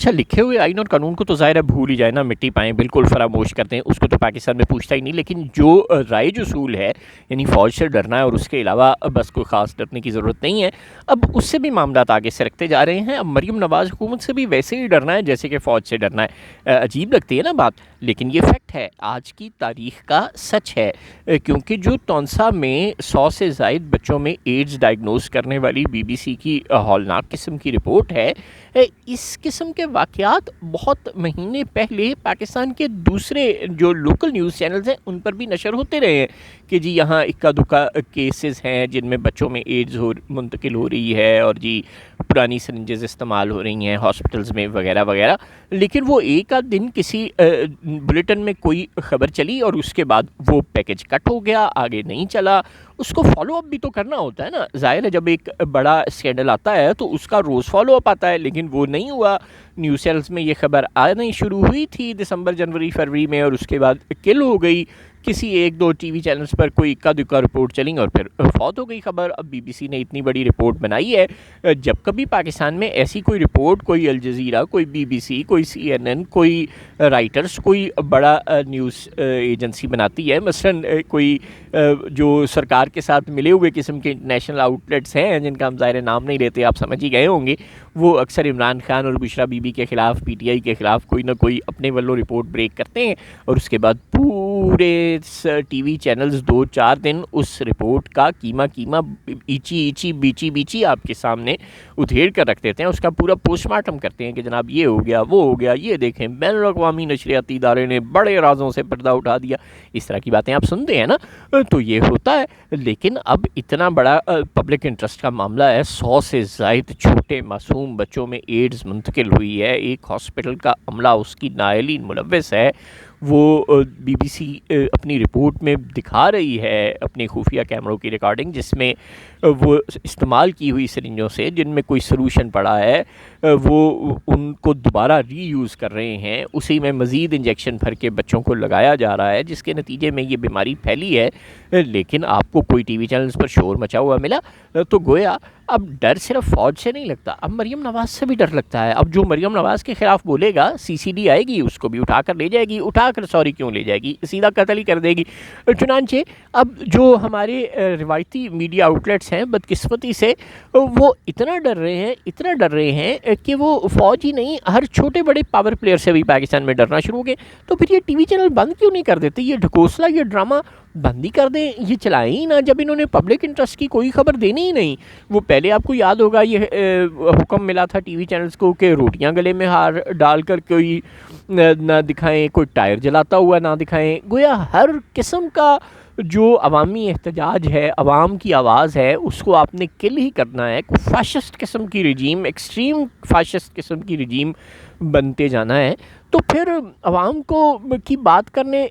اچھا، لکھے ہوئے آئین اور قانون کو تو ظاہر ہے بھول ہی جائے نا، مٹی پائیں، بالکل فراموش کرتے ہیں، اس کو تو پاکستان میں پوچھتا ہی نہیں. لیکن جو رائج اصول ہے، یعنی فوج سے ڈرنا ہے اور اس کے علاوہ بس کوئی خاص ڈرنے کی ضرورت نہیں ہے، اب اس سے بھی معاملات آگے سے رکھتے جا رہے ہیں. اب مریم نواز حکومت سے بھی ویسے ہی ڈرنا ہے جیسے کہ فوج سے ڈرنا ہے. عجیب لگتی ہے نا بات، لیکن یہ فیکٹ ہے، آج کی تاریخ کا سچ ہے. کیونکہ جو تونسا میں 100 سے زائد بچوں میں ایڈز ڈائگنوز کرنے والی بی بی سی کی ہولناک قسم کی رپورٹ ہے، اس قسم کے واقعات بہت مہینے پہلے پاکستان کے دوسرے جو لوکل نیوز چینلز ہیں ان پر بھی نشر ہوتے رہے ہیں کہ جی یہاں اکا دکا کیسز ہیں جن میں بچوں میں ایڈز منتقل ہو رہی ہے، اور جی پرانی سرنجز استعمال ہو رہی ہیں ہاسپٹلز میں وغیرہ وغیرہ. لیکن وہ ایک آدھ دن کسی بلیٹن میں کوئی خبر چلی اور اس کے بعد وہ پیکج کٹ ہو گیا، آگے نہیں چلا. اس کو فالو اپ بھی تو کرنا ہوتا ہے نا. ظاہر ہے جب ایک بڑا اسکینڈل آتا ہے تو اس کا روز فالو اپ آتا ہے، لیکن وہ نہیں ہوا. نیوز چینلز میں یہ خبر آنی شروع ہوئی تھی دسمبر جنوری فروری میں، اور اس کے بعد کل ہو گئی. کسی ایک دو ٹی وی چینلز پر کوئی اکا دکا رپورٹ چلیں اور پھر فوت ہو گئی خبر. اب بی بی سی نے اتنی بڑی رپورٹ بنائی ہے. جب کبھی پاکستان میں ایسی کوئی رپورٹ، کوئی الجزیرہ، کوئی بی بی سی، کوئی سی این این، کوئی رائٹرز، کوئی بڑا نیوز ایجنسی بناتی ہے، مثلاً کوئی جو سرکار کے ساتھ ملے ہوئے قسم کے انٹرنیشنل آؤٹلیٹس ہیں جن کا ہم ظاہر نام نہیں لیتے، آپ سمجھ ہی گئے ہوں گے، وہ اکثر عمران خان اور بشرا بی بی کے خلاف، پی ٹی آئی کے خلاف کوئی نہ کوئی اپنے والوں رپورٹ بریک کرتے ہیں، اور اس کے بعد پورے ٹی وی چینلز 2-4 دن اس رپورٹ کا کیما ایچی بیچی آپ کے سامنے ادھیڑ کر رکھ دیتے ہیں. اس کا پورا پوسٹ مارٹم کرتے ہیں کہ جناب یہ ہو گیا، وہ ہو گیا، یہ دیکھیں بین الاقوامی نشریاتی ادارے نے بڑے رازوں سے پردہ اٹھا دیا. اس طرح کی باتیں آپ سنتے ہیں نا، تو یہ ہوتا ہے. لیکن اب اتنا بڑا پبلک انٹرسٹ کا معاملہ ہے، 100 سے زائد چھوٹے معصوم بچوں میں ایڈز منتقل ہوئی ہے، ایک ہاسپٹل کا عملہ اس کی نائلین ملوث ہے. وہ بی بی سی اپنی رپورٹ میں دکھا رہی ہے اپنی خفیہ کیمروں کی ریکارڈنگ، جس میں وہ استعمال کی ہوئی سرنجوں سے جن میں کوئی سلوشن پڑا ہے، وہ ان کو دوبارہ ری یوز کر رہے ہیں، اسی میں مزید انجیکشن بھر کے بچوں کو لگایا جا رہا ہے، جس کے نتیجے میں یہ بیماری پھیلی ہے. لیکن آپ کو کوئی ٹی وی چینلز پر شور مچا ہوا ملا تو گویا اب ڈر صرف فوج سے نہیں لگتا، اب مریم نواز سے بھی ڈر لگتا ہے. اب جو مریم نواز کے خلاف بولے گا، سی سی ڈی آئے گی، اس کو بھی اٹھا کر لے جائے گی، اٹھا کر سوری کیوں لے جائے گی، سیدھا قتل ہی کر دے گی. چنانچہ اب جو ہمارے روایتی میڈیا آؤٹلیٹس ہیں بدقسمتی سے وہ اتنا ڈر رہے ہیں کہ وہ فوج ہی نہیں، ہر چھوٹے بڑے پاور پلیئر سے بھی پاکستان میں ڈرنا شروع ہو گئے. تو پھر یہ ٹی وی چینل بند کیوں نہیں کر دیتے؟ یہ ڈھکوسلا، یہ ڈرامہ بند ہی کر دیں، یہ چلائیں ہی نہ. جب انہوں نے پبلک انٹرسٹ کی کوئی خبر دینی ہی نہیں، وہ پہلے آپ کو یاد ہوگا یہ حکم ملا تھا ٹی وی چینلز کو کہ روٹیاں گلے میں ہار ڈال کر کوئی نہ دکھائیں، کوئی ٹائر جلاتا ہوا نہ دکھائیں. گویا ہر قسم کا جو عوامی احتجاج ہے، عوام کی آواز ہے، اس کو آپ نے کل ہی کرنا ہے. کوئی فاشسٹ قسم کی رجیم، ایکسٹریم فاشسٹ قسم کی رجیم بنتے جانا ہے. تو پھر عوام کو کی بات کرنے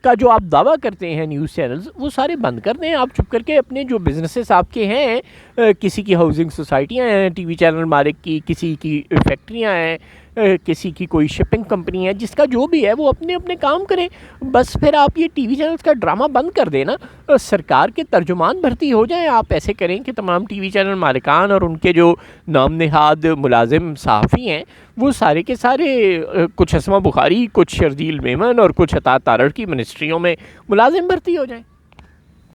کا جو آپ دعویٰ کرتے ہیں نیوز چینلز، وہ سارے بند کر دیں. آپ چپ کر کے اپنے جو بزنسز آپ کے ہیں، کسی کی ہاؤسنگ سوسائٹیاں ہیں ٹی وی چینل مالک کی، کسی کی فیکٹریاں ہیں، کسی کی کوئی شپنگ کمپنی ہے، جس کا جو بھی ہے وہ اپنے اپنے کام کریں. بس پھر آپ یہ ٹی وی چینلز کا ڈرامہ بند کر دیں نا، سرکار کے ترجمان بھرتی ہو جائیں. آپ ایسے کریں کہ تمام ٹی وی چینل مالکان اور ان کے جو نام نہاد ملازم صحافی ہیں، وہ سارے کے سارے کچھ اسما بخاری، کچھ شرجیل میمن اور کچھ عطا تارڑ کی منسٹریوں میں ملازم بھرتی ہو جائیں.